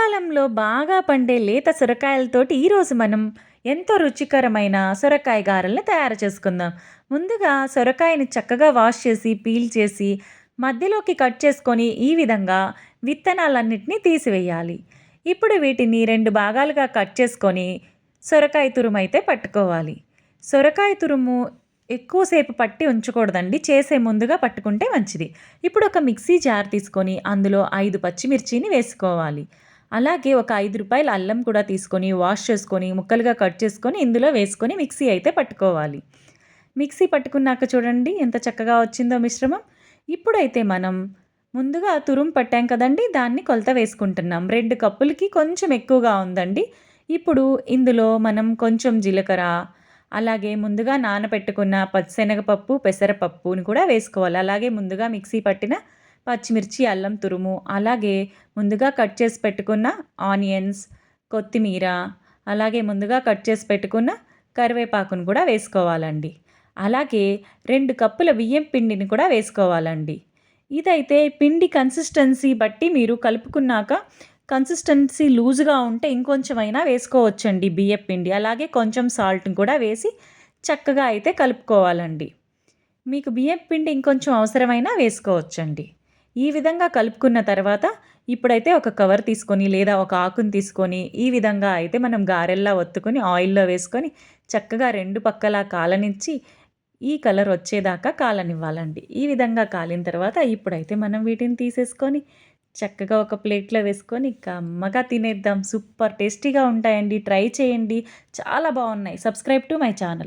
చలికాలంలో బాగా పండే లేత సొరకాయలతోటి ఈరోజు మనం ఎంతో రుచికరమైన సొరకాయ గారెల్ని తయారు చేసుకుందాం. ముందుగా సొరకాయని చక్కగా వాష్ చేసి, పీల్ చేసి, మధ్యలోకి కట్ చేసుకొని ఈ విధంగా విత్తనాలన్నిటిని తీసివేయాలి. ఇప్పుడు వీటిని 2 భాగాలుగా కట్ చేసుకొని సొరకాయ తురుమైతే పట్టుకోవాలి. సొరకాయ తురుము ఎక్కువసేపు పట్టి ఉంచకూడదండి. చేసే ముందుగా పట్టుకుంటే మంచిది. ఇప్పుడు ఒక మిక్సీ జార్ తీసుకొని అందులో 5 పచ్చిమిర్చిని వేసుకోవాలి. అలాగే ఒక రూ. 5 అల్లం కూడా తీసుకొని వాష్ చేసుకొని ముక్కలుగా కట్ చేసుకొని ఇందులో వేసుకొని మిక్సీ అయితే పట్టుకోవాలి. మిక్సీ పట్టుకున్నాక చూడండి ఎంత చక్కగా వచ్చిందో మిశ్రమం. ఇప్పుడైతే మనం ముందుగా తురుము పట్టాం కదండీ! దాన్ని కొలత వేసుకుంటున్నాం. 2 కప్పులకి కొంచెం ఎక్కువగా ఉందండి. ఇప్పుడు ఇందులో మనం కొంచెం జీలకర్ర, అలాగే ముందుగా నానబెట్టుకున్న పచ్చిశనగపప్పు, పెసరపప్పుని కూడా వేసుకోవాలి. అలాగే ముందుగా మిక్సీ పట్టిన పచ్చిమిర్చి, అల్లం తురుము, అలాగే ముందుగా కట్ చేసి పెట్టుకున్న ఆనియన్స్, కొత్తిమీర, అలాగే ముందుగా కట్ చేసి పెట్టుకున్న కరివేపాకును కూడా వేసుకోవాలండి. అలాగే 2 కప్పుల బియ్యం పిండిని కూడా వేసుకోవాలండి. ఇదైతే పిండి కన్సిస్టెన్సీ బట్టి మీరు కలుపుకున్నాక కన్సిస్టెన్సీ లూజ్‌గా ఉంటే ఇంకొంచెమైనా వేసుకోవచ్చండి బియ్యపు పిండి. అలాగే కొంచెం సాల్ట్‌ని కూడా వేసి చక్కగా అయితే కలుపుకోవాలండి. మీకు బియ్యపు పిండి ఇంకొంచెం అవసరమైనా వేసుకోవచ్చండి. ఈ విధంగా కలుపుకున్న తర్వాత ఇప్పుడైతే ఒక కవర్ తీసుకొని లేదా ఒక ఆకుని తీసుకొని ఈ విధంగా అయితే మనం గారెల్లా ఒత్తుకొని ఆయిల్‌లో వేసుకొని చక్కగా 2 పక్కలా కాలనిచ్చి ఈ కలర్ వచ్చేదాకా కాలనివ్వాలండి. ఈ విధంగా కాలిన తర్వాత ఇప్పుడైతే మనం వీటిని తీసేసుకొని చక్కగా ఒక ప్లేట్‌లో వేసుకొని కమ్మగా తినేద్దాం. సూపర్ టేస్టీగా ఉంటాయండి. ట్రై చేయండి. చాలా బాగున్నాయి. Subscribe to my channel.